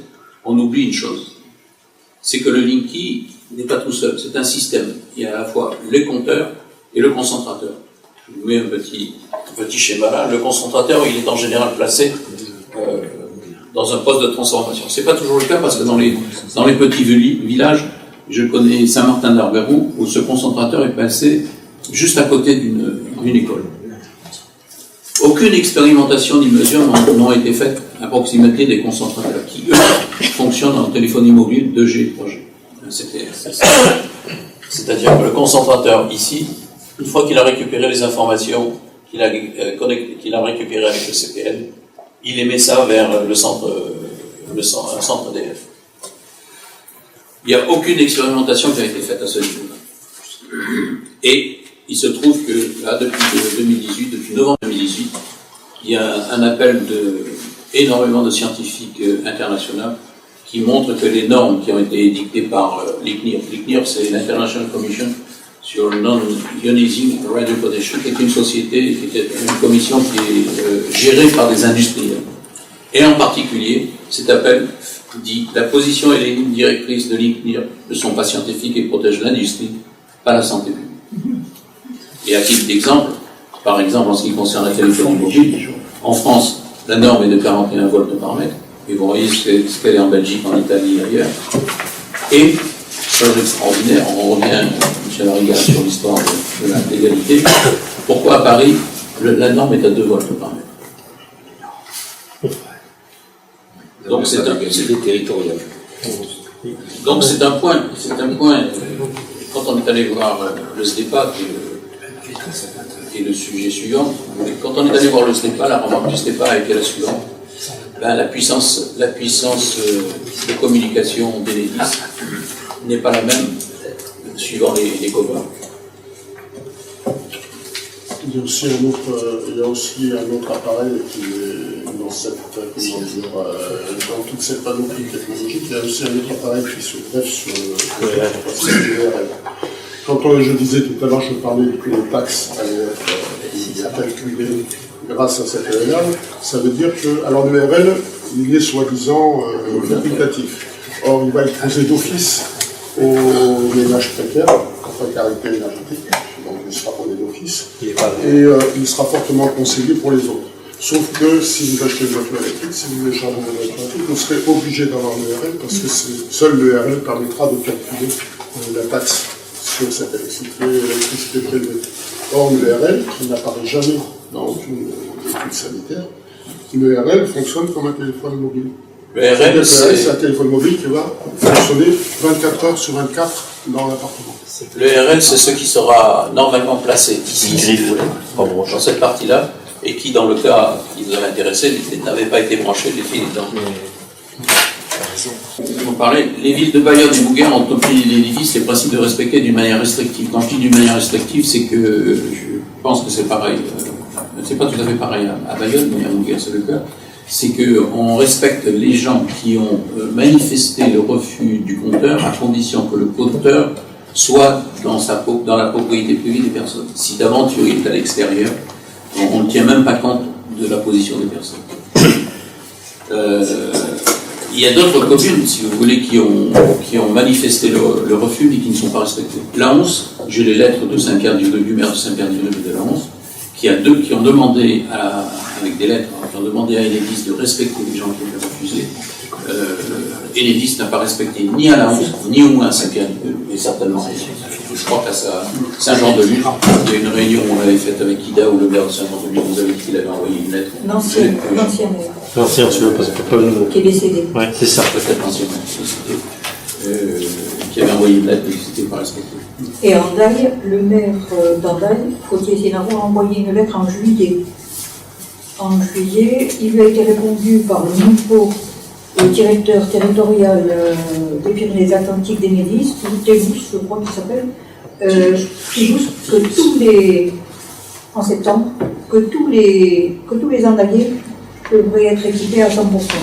on oublie une chose, c'est que le Linky n'est pas tout seul, c'est un système. Il y a à la fois les compteurs et le concentrateur. Je vous mets un petit schéma là. Le concentrateur, il est en général placé dans un poste de transformation. C'est pas toujours le cas parce que dans les petits villages, je connais Saint-Martin-d'Arberou, où ce concentrateur est placé juste à côté d'une école. Aucune expérimentation ni mesure n'ont été faites à proximité des concentrateurs qui, eux, fonctionnent en téléphonie mobile 2G et 3G. C'est-à-dire que le concentrateur ici, une fois qu'il a récupéré les informations qu'il a récupérées avec le CPN, il émet ça vers un centre DF. Il n'y a aucune expérimentation qui a été faite à ce niveau-là. Et il se trouve que là, depuis novembre 2018, il y a un appel énormément de scientifiques internationaux qui montrent que les normes qui ont été édictées par l'ICNIR, l'ICNIR c'est l'International Commission sur Non-Ionizing Radio Protection, qui est une société, qui est une commission qui est gérée par des industriels. Et en particulier, cet appel dit « La position et les lignes directrices de l'ICNIR ne sont pas scientifiques et protègent l'industrie, pas la santé publique. » Et à titre d'exemple, par exemple, en ce qui concerne la téléphonie mobile, en France, la norme est de 41 volts par mètre, et vous voyez ce qu'elle est en Belgique, en Italie et ailleurs. Et, chose extraordinaire, on revient, M. Lariga, sur l'histoire de la légalité. Pourquoi à Paris, la norme est à 2 volts par mètre? Donc c'est territorial. Donc c'est un point, quand on est allé voir le SDEPA, qui est le sujet suivant, quand on est allé voir le SDEPA, la remarque du SDEPA a été la suivante. La puissance de communication d'Enedis n'est pas la même suivant les copains. Il y a aussi un autre appareil qui est dans toute cette panoplie technologique. Il y a aussi un autre appareil qui se greffe sur l'ERL. Quand je disais tout à l'heure, je parlais que les taxes allaient être calculées grâce à cette ERL, ça veut dire que, alors l'ERL, il est soi-disant facultatif. Or, il va être posé d'office aux ménages précaires, en précarité énergétique, donc il sera posé d'office, et il sera fortement conseillé pour les autres. Sauf que si vous achetez une voiture électrique, si vous voulez changer de voiture électrique, vous serez obligé d'avoir l'ERL parce que seul l'ERL permettra de calculer la taxe sur cette électricité prélevée. Or, l'ERL, qui n'apparaît jamais dans aucune étude sanitaire, l'ERL fonctionne comme un téléphone mobile. L'ERL, c'est un téléphone mobile qui va fonctionner 24 heures sur 24 dans l'appartement. L'ERL, c'est ce qui sera normalement placé ici, si vous voulez, dans cette partie-là, et qui, dans le cas qui nous avait intéressé, n'avait pas été branché, les fils dedans. On parlait, les villes de Bayonne et Bouguer ont obtenu l'édifice les principes de respecter d'une manière restrictive. Quand je dis d'une manière restrictive, c'est que je pense que c'est pareil. C'est pas tout à fait pareil à Bayonne, mais à Bouguer c'est le cas. c'est qu'on respecte les gens qui ont manifesté le refus du compteur à condition que le compteur soit dans la propriété privée des personnes. Si d'aventure il est à l'extérieur, on ne tient même pas compte de la position des personnes. Il y a d'autres communes, si vous voulez, qui ont manifesté le refus mais qui ne sont pas respectées. La 11, j'ai les lettres de Saint-Pierre-du-Rue, du maire de Saint-Pierre-du-Rue de la 11, qui ont demandé avec des lettres, qui ont demandé à Enedis de respecter les gens qui ont refusé. Enedis n'a pas respecté ni à la 11, ni au moins à Saint-Pierre-du-Rue, et certainement. Je crois qu'à Saint-Jean-de-Luz, il y a une réunion qu'on avait faite avec Ida, où le maire de Saint-Jean-de-Luz nous avait dit qu'il avait envoyé une lettre. L'ancien maire. L'ancien, celui-là, parce que pas le nouveau. Qui est décédé. Ouais, c'est ça. Peut-être l'ancien maire, qui avait envoyé une lettre, mais qui n'était pas respectée. Et Andaille, le maire d'Andaille, Gauthier Sénaro, a envoyé une lettre en juillet. En juillet, il lui a été répondu par le nouveau directeur territorial des Pyrénées-Atlantiques d'Enedis, Tébous, je crois qu'il s'appelle, Tébous, en septembre, que tous les Andaliers devraient être équipés à 100%,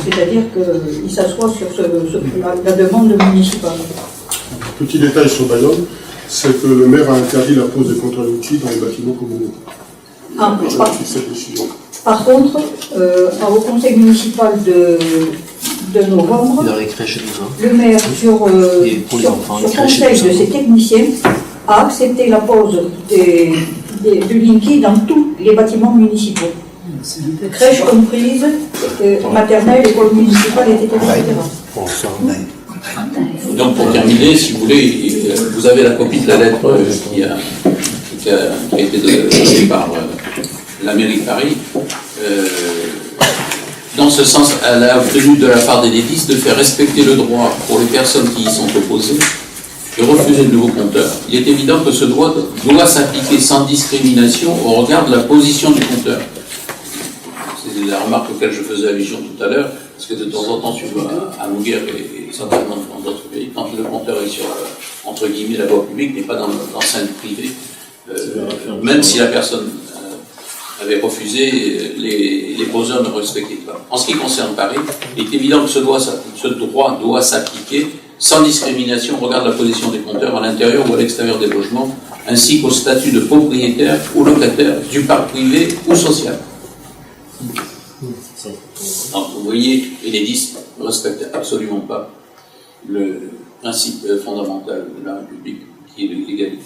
c'est-à-dire qu'ils s'assoient sur la demande municipale. Petit détail sur Bayonne, c'est que le maire a interdit la pose des compteurs outils dans les bâtiments communaux. Cette décision. Par contre, au conseil municipal de novembre, Dans les crèches, le maire, sur enfants, les crèches, conseil tout ça. de ses techniciens, a accepté la pose de Linky dans tous les bâtiments municipaux. Crèches comprises, maternelle, école municipale, etc. Bon, ça, Donc pour terminer, si vous voulez, vous avez la copie de la lettre qui a été donnée par la mairie de Paris. Dans ce sens, elle a obtenu de la part d'Enedis de faire respecter le droit pour les personnes qui y sont opposées de refuser le nouveau compteur. Il est évident que ce droit doit s'appliquer sans discrimination au regard de la position du compteur. C'est la remarque auquel je faisais allusion tout à l'heure, parce que de temps en temps, à Mouguer et certainement dans d'autres pays, quand le compteur est sur, entre guillemets, la voie publique, mais pas dans l'enceinte privée, même si la personne avait refusé, les poseurs ne respectaient pas. En ce qui concerne Paris, il est évident que ce droit doit s'appliquer sans discrimination au regard de la position des compteurs à l'intérieur ou à l'extérieur des logements, ainsi qu'au statut de propriétaire ou locataire du parc privé ou social. Donc vous voyez, Enedis ne respecte absolument pas le principe fondamental de la République, qui est l'égalité.